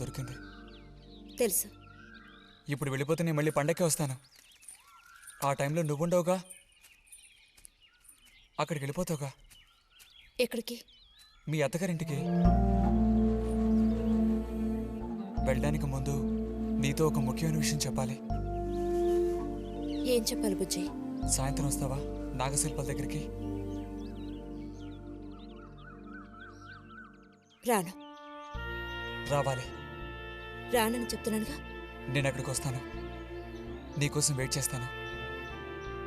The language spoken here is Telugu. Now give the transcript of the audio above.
దొరికింది. తెలుసు. ఇప్పుడు వెళ్ళిపోతే నేను మళ్ళీ పండక్కే వస్తాను. ఆ టైంలో నువ్వుండవుగా, అక్కడికి వెళ్ళిపోతావుగా, ఎక్కడికి? మీ అత్తగారింటికి. వెళ్ళడానికి ముందు నీతో ఒక ముఖ్యమైన విషయం చెప్పాలి. ఏం చెప్పాలి బుజ్జి? సాయంత్రం వస్తావా నాగశిల్పాల దగ్గరికి? రాను. రావాలి. రానని చెప్తున్నానుగా. నేను అక్కడికి వస్తాను, నీకోసం వెయిట్ చేస్తాను.